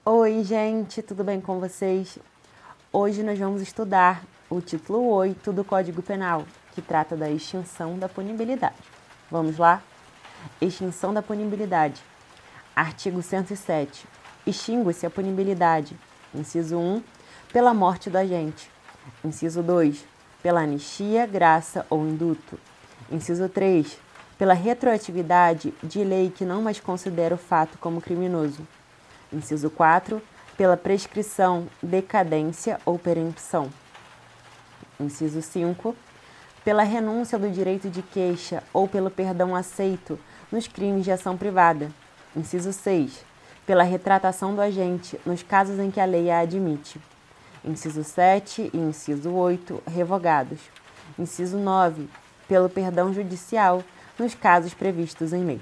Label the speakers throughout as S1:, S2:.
S1: Oi, gente, tudo bem com vocês? Hoje nós vamos estudar o título 8 do Código Penal, que trata da extinção da punibilidade. Vamos lá? Extinção da punibilidade. Artigo 107. Extingue-se a punibilidade. Inciso 1. Pela morte do agente. Inciso 2. Pela anistia, graça ou induto. Inciso 3. Pela retroatividade de lei que não mais considera o fato como criminoso. Inciso 4. Pela prescrição, decadência ou perempção. Inciso 5. Pela renúncia do direito de queixa ou pelo perdão aceito nos crimes de ação privada. Inciso 6. Pela retratação do agente nos casos em que a lei a admite. Inciso 7 e inciso 8, revogados. Inciso 9. Pelo perdão judicial nos casos previstos em lei.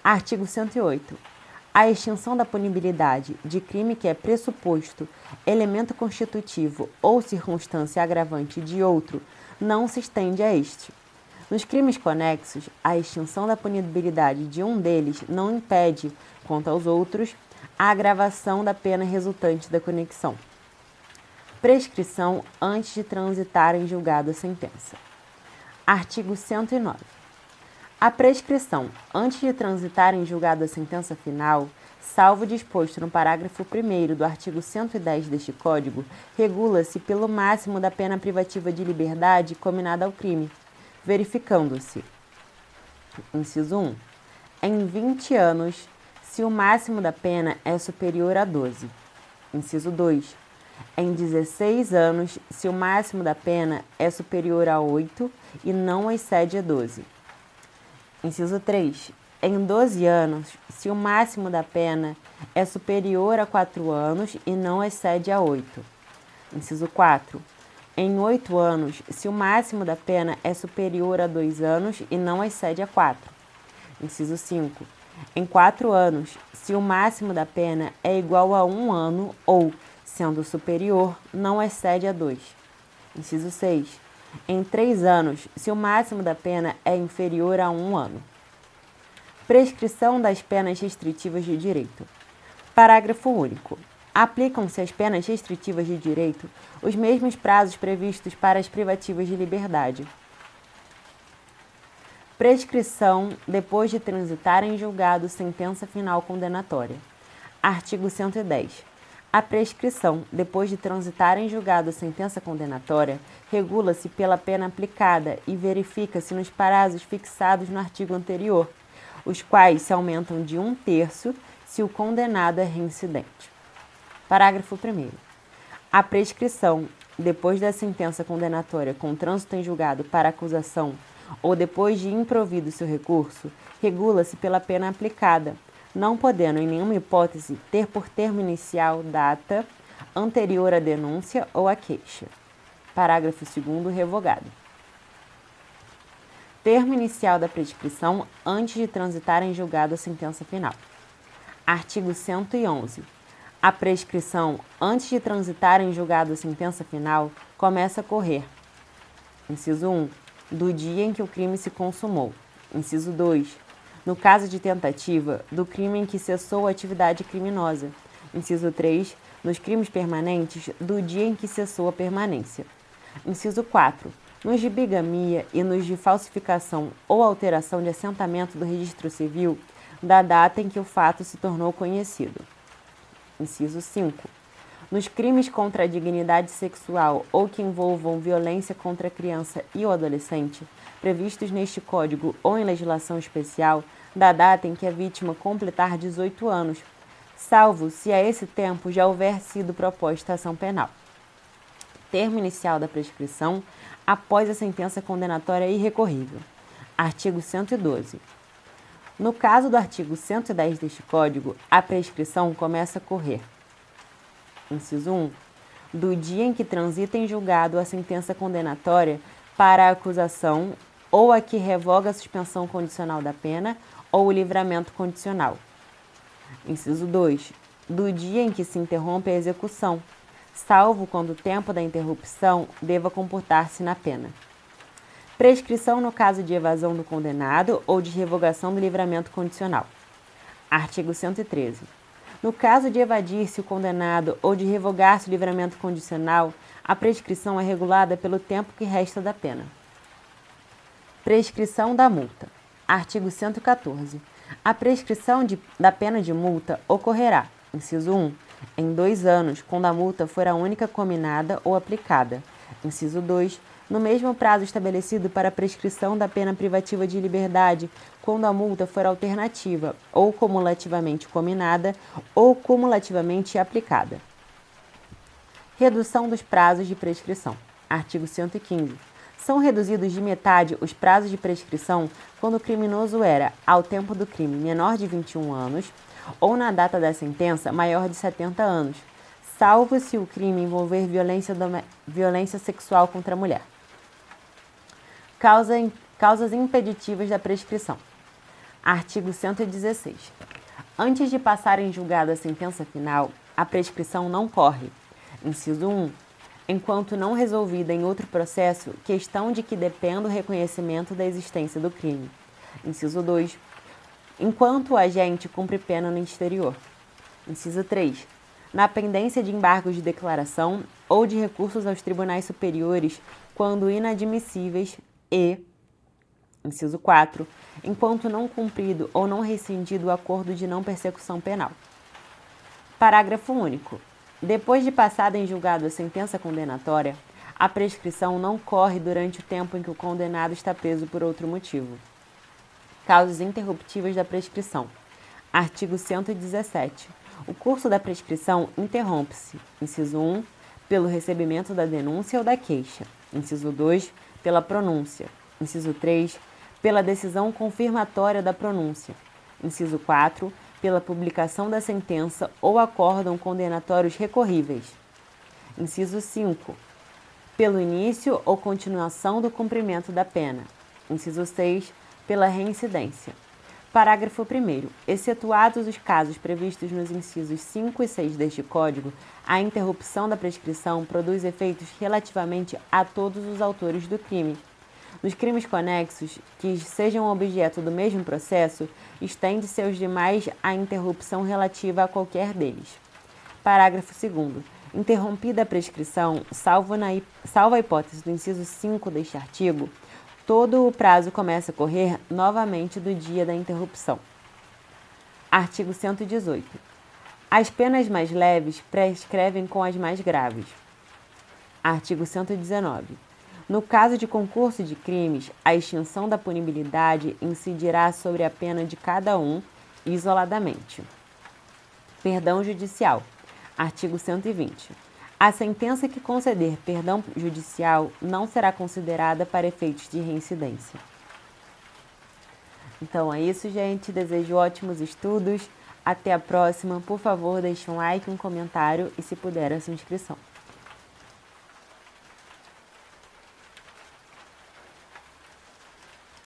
S1: Artigo 108. A extinção da punibilidade de crime que é pressuposto, elemento constitutivo ou circunstância agravante de outro não se estende a este. Nos crimes conexos, a extinção da punibilidade de um deles não impede, quanto aos outros, a agravação da pena resultante da conexão. Prescrição antes de transitar em julgado a sentença. Artigo 109. A prescrição antes de transitar em julgado a sentença final, salvo disposto no parágrafo 1º do artigo 110 deste Código, regula-se pelo máximo da pena privativa de liberdade cominada ao crime, verificando-se: inciso 1. Em 20 anos, se o máximo da pena é superior a 12. Inciso 2. Em 16 anos, se o máximo da pena é superior a 8 e não excede a 12. Inciso 3. Em 12 anos, se o máximo da pena é superior a 4 anos e não excede a 8. Inciso 4. Em 8 anos, se o máximo da pena é superior a 2 anos e não excede a 4. Inciso 5. Em 4 anos, se o máximo da pena é igual a 1 ano ou, sendo superior, não excede a 2. Inciso 6. Em 3 anos, se o máximo da pena é inferior a 1 ano. Prescrição das penas restritivas de direito. Parágrafo único. Aplicam-se às penas restritivas de direito os mesmos prazos previstos para as privativas de liberdade. Prescrição depois de transitar em julgado sentença final condenatória. Artigo 110. A prescrição, depois de transitar em julgado a sentença condenatória, regula-se pela pena aplicada e verifica-se nos prazos fixados no artigo anterior, os quais se aumentam de 1/3 se o condenado é reincidente. Parágrafo 1º. A prescrição, depois da sentença condenatória com trânsito em julgado para acusação ou depois de improvido seu recurso, regula-se pela pena aplicada, não podendo, em nenhuma hipótese, ter por termo inicial data anterior à denúncia ou à queixa. Parágrafo 2º, revogado. Termo inicial da prescrição antes de transitar em julgado a sentença final. Artigo 111. A prescrição antes de transitar em julgado a sentença final começa a correr: inciso 1. Do dia em que o crime se consumou. Inciso 2. No caso de tentativa, do crime em que cessou a atividade criminosa. Inciso 3. Nos crimes permanentes, do dia em que cessou a permanência. Inciso 4. Nos de bigamia e nos de falsificação ou alteração de assentamento do registro civil, da data em que o fato se tornou conhecido. Inciso 5. Nos crimes contra a dignidade sexual ou que envolvam violência contra a criança e o adolescente, previstos neste Código ou em legislação especial, da data em que a vítima completar 18 anos, salvo se a esse tempo já houver sido proposta ação penal. Termo inicial da prescrição após a sentença condenatória irrecorrível. Artigo 112. No caso do artigo 110 deste Código, a prescrição começa a correr: inciso 1. Do dia em que transita em julgado a sentença condenatória para a acusação ou a que revoga a suspensão condicional da pena ou o livramento condicional. Inciso 2. Do dia em que se interrompe a execução, salvo quando o tempo da interrupção deva computar-se na pena. Prescrição no caso de evasão do condenado ou de revogação do livramento condicional. Artigo 113. No caso de evadir-se o condenado ou de revogar-se o livramento condicional, a prescrição é regulada pelo tempo que resta da pena. Prescrição da multa. Artigo 114. A prescrição da pena de multa ocorrerá, inciso 1, em 2 anos, quando a multa for a única cominada ou aplicada. Inciso 2, no mesmo prazo estabelecido para a prescrição da pena privativa de liberdade, quando a multa for alternativa, ou cumulativamente cominada, ou cumulativamente aplicada. Redução dos prazos de prescrição. Artigo 115. São reduzidos de metade os prazos de prescrição quando o criminoso era, ao tempo do crime, menor de 21 anos ou na data da sentença, maior de 70 anos, salvo se o crime envolver violência sexual contra a mulher. Causas impeditivas da prescrição. Artigo 116. Antes de passar em julgado a sentença final, a prescrição não corre. Inciso 1. Enquanto não resolvida em outro processo, questão de que dependa o reconhecimento da existência do crime. Inciso 2. Enquanto o agente cumpre pena no exterior. Inciso 3. Na pendência de embargos de declaração ou de recursos aos tribunais superiores, quando inadmissíveis e, inciso 4, enquanto não cumprido ou não rescindido o acordo de não persecução penal. Parágrafo único. Depois de passada em julgado a sentença condenatória, a prescrição não corre durante o tempo em que o condenado está preso por outro motivo. Causas interruptivas da prescrição. Artigo 117. O curso da prescrição interrompe-se, inciso 1, pelo recebimento da denúncia ou da queixa, inciso 2, pela pronúncia, inciso 3, pela decisão confirmatória da pronúncia, inciso 4, pela publicação da sentença ou acórdão condenatórios recorríveis. Inciso 5. Pelo início ou continuação do cumprimento da pena. Inciso 6. Pela reincidência. Parágrafo 1º. Excetuados os casos previstos nos incisos 5 e 6 deste Código, a interrupção da prescrição produz efeitos relativamente a todos os autores do crime. Nos crimes conexos, que sejam objeto do mesmo processo, estende-se aos demais a interrupção relativa a qualquer deles. Parágrafo 2º. Interrompida a prescrição, salvo a hipótese do inciso 5 deste artigo, todo o prazo começa a correr novamente do dia da interrupção. Artigo 118. As penas mais leves prescrevem com as mais graves. Artigo 119. No caso de concurso de crimes, a extinção da punibilidade incidirá sobre a pena de cada um isoladamente. Perdão judicial. Artigo 120. A sentença que conceder perdão judicial não será considerada para efeitos de reincidência. Então é isso, gente. Desejo ótimos estudos. Até a próxima. Por favor, deixe um like, um comentário e, se puder, a sua inscrição.